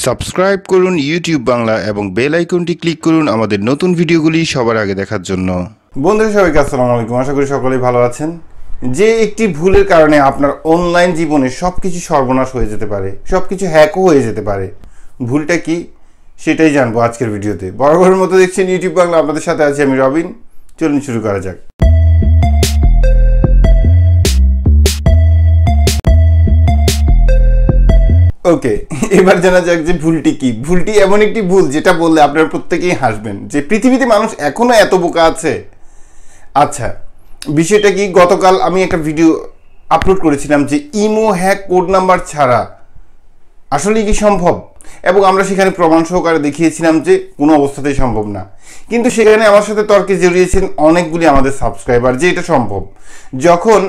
Subscribe করুন YouTube Bangla এবং bell আইকনটি ক্লিক করুন আমাদের নতুন ভিডিওগুলি সবার আগে দেখার জন্য। বন্ধুরা সবাইকে আসসালামু আলাইকুম, আশা করি সকলেই ভালো আছেন। যে একটি ভুলের কারণে আপনার অনলাইন জীবনে সব কিছু সর্বনাশ হয়ে যেতে পারে, সব কিছু হ্যাকও হয়ে যেতে পারে। ভুলটা কি সেটাই জানবো আজকের ভিডিওতে। বরাবরের মতো দেখছেন ইউটিউব বাংলা, আপনাদের সাথে আছি আমি রবিন। চলুন শুরু করা যাক। ওকে, এবার জানা যাক যে ভুলটি কি। ভুলটি এমন একটি ভুল যেটা বললে আপনারা প্রত্যেকেই হাসবেন যে পৃথিবীতে মানুষ এখনো এত বোকা আছে। আচ্ছা, বিষয়টা কি, গতকাল আমি একটা ভিডিও আপলোড করেছিলাম যে ইমো হ্যাক কোড নাম্বার ছাড়া আসলে কি সম্ভব, এবং আমরা সেখানে প্রমাণ সহকারে দেখিয়েছিলাম যে কোনো অবস্থাতেই সম্ভব না। কিন্তু সেখানে আমার সাথে তর্কে জড়িয়েছেন অনেকগুলি আমাদের সাবস্ক্রাইবার যে এটা সম্ভব। যখন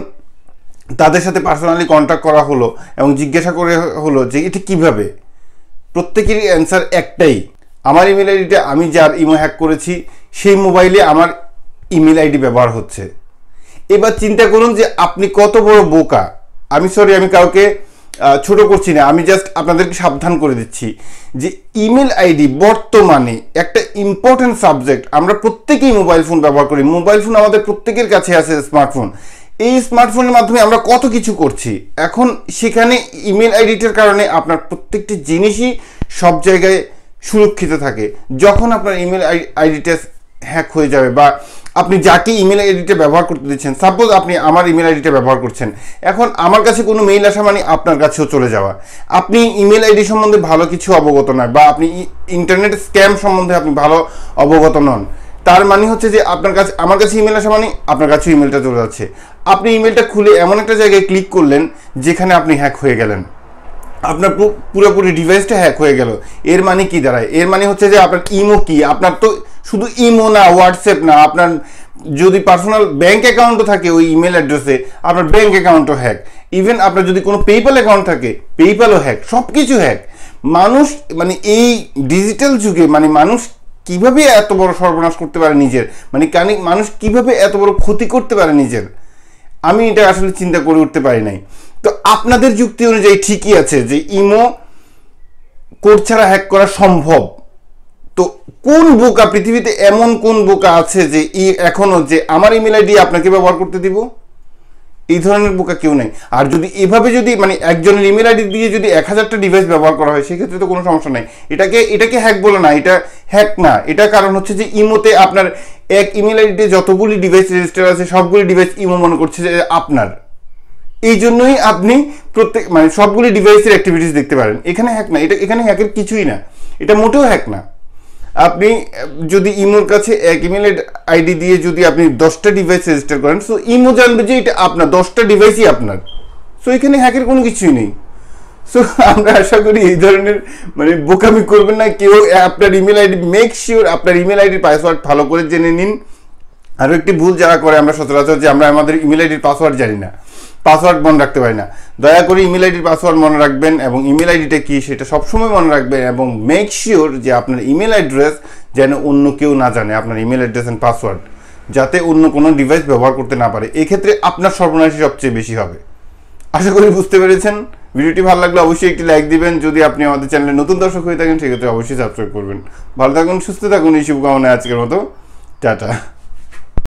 তাদের সাথে পার্সোনালি কন্ট্যাক্ট করা হলো এবং জিজ্ঞাসা করে হলো যে এটা কিভাবে, প্রত্যেকেরই অ্যান্সার একটাই, আমার ইমেল আইডিটা আমি যার ইমো হ্যাক করেছি সেই মোবাইলে আমার ইমেল আইডি ব্যবহার হচ্ছে। এবার চিন্তা করুন যে আপনি কত বড় বোকা। আমি কাউকে ছোট করছি না, আমি জাস্ট আপনাদেরকে সাবধান করে দিচ্ছি যে ইমেল আইডি বর্তমানে একটা ইম্পর্টেন্ট সাবজেক্ট। আমরা প্রত্যেকেই মোবাইল ফোন ব্যবহার করি, মোবাইল ফোন আমাদের প্রত্যেকের কাছে আছে, স্মার্টফোন। এই স্মার্টফোনের মাধ্যমে আমরা কত কিছু করছি। এখন সেখানে ইমেল আইডিটার কারণে আপনার প্রত্যেকটি জিনিসই সব জায়গায় সুরক্ষিত থাকে। যখন আপনার ইমেল আইডিটা হ্যাক হয়ে যাবে বা আপনি যাকে ইমেল আইডিটা ব্যবহার করতে দিচ্ছেন, সাপোজ আপনি আমার ইমেল আইডিটা ব্যবহার করছেন, এখন আমার কাছে কোনো মেইল আসা মানে আপনার কাছেও চলে যাওয়া। আপনি ইমেল আইডি সম্বন্ধে ভালো কিছু অবগত নয় বা আপনি ইন্টারনেট স্ক্যাম সম্বন্ধে আপনি ভালো অবগত নন, তার মানে হচ্ছে যে আপনার কাছে আমার কাছে ইমেল আসা মানে আপনার কাছে ইমেলটা চলে যাচ্ছে। আপনি ইমেলটা খুলে এমন একটা জায়গায় ক্লিক করলেন যেখানে আপনি হ্যাক হয়ে গেলেন, আপনার পুরোপুরি ডিভাইসটা হ্যাক হয়ে গেল। এর মানে কি দাঁড়ায়? এর মানে হচ্ছে যে আপনার ইমো কি, আপনার তো শুধু ইমো না, হোয়াটসঅ্যাপ না, আপনার যদি পার্সোনাল ব্যাঙ্ক অ্যাকাউন্টও থাকে ওই ইমেল অ্যাড্রেসে, আপনার ব্যাঙ্ক অ্যাকাউন্টও হ্যাক। ইভেন আপনার যদি কোনো পেপ্যাল অ্যাকাউন্ট থাকে, পেপ্যালও হ্যাক, সব কিছু হ্যাক। মানুষ মানে এই ডিজিটাল যুগে মানে মানুষ কিভাবে এত বড় সর্বনাশ করতে পারে নিজের, মানে মানুষ কিভাবে এত বড় ক্ষতি করতে পারে নিজের, আমি এটা আসলে চিন্তা করে উঠতে পারি নাই। তো আপনাদের যুক্তি অনুযায়ী ঠিকই আছে যে ইমো কোড ছাড়া হ্যাক করা সম্ভব। তো কোন বোকা পৃথিবীতে, এমন কোন বোকা আছে যে এখনো যে আমার ইমেল আইডি আপনাকে ব্যবহার করতে দিব? এই ধরনের বোকা কেউ নেই। আর যদি এভাবে যদি মানে একজনের ইমেল আইডি দিয়ে যদি 1000টা ডিভাইস ব্যবহার করা হয় সেক্ষেত্রে তো কোনো সমস্যা নেই। এটাকে হ্যাক বলে না, এটা হ্যাক না। এটা কারণ হচ্ছে যে ইমোতে আপনার এক ইমেল আইডিতে যতগুলি ডিভাইস রেজিস্টার আছে সবগুলি ডিভাইস ইমো মনে করছে যে আপনার। এই জন্যই আপনি মানে সবগুলি ডিভাইসের অ্যাক্টিভিটিস দেখতে পারেন। এখানে হ্যাক না, এখানে হ্যাকের কিছুই না, এটা মোটেও হ্যাক না। আপনি যদি ইমোর কাছে এক ইমেল আইডি দিয়ে যদি আপনি 10টা ডিভাইস রেজিস্টার করেন, সো ইমো জানবে যে এটা আপনার, 10টা ডিভাইসই আপনার। সো এখানে হ্যাকের কোনো কিছুই নেই। সো আমরা আশা করি এই ধরনের মানে বোকামি করবেন না কেউ। আপনার ইমেল আইডি, মেক শিওর আপনার ইমেল আইডির পাসওয়ার্ড ভালো করে জেনে নিন। আরও একটি ভুল যারা করে আমরা সচরাচর, যে আমরা আমাদের ইমেল আইডির পাসওয়ার্ড জানি না, পাসওয়ার্ড মনে রাখতে পারি না। দয়া করে ইমেল আইডির পাসওয়ার্ড মনে রাখবেন এবং ইমেল আইডিটা কি সেটা সবসময় মনে রাখবেন, এবং মেক শিওর যে আপনার ইমেল অ্যাড্রেস যেন অন্য কেউ না জানে, আপনার ইমেল অ্যাড্রেস অ্যান্ড পাসওয়ার্ড, যাতে অন্য কোনো ডিভাইস ব্যবহার করতে না পারে। এক্ষেত্রে আপনার সর্বনাশই সবচেয়ে বেশি হবে। আশা করি বুঝতে পেরেছেন। ভিডিওটি ভালো লাগলে অবশ্যই একটি লাইক দিবেন। যদি আপনি আমাদের চ্যানেলে নতুন দর্শক হয়ে থাকেন সেক্ষেত্রে অবশ্যই সাবস্ক্রাইব করবেন। ভালো থাকুন, সুস্থ থাকুন, এই শুভকামনায় আজকের মতো টাটা।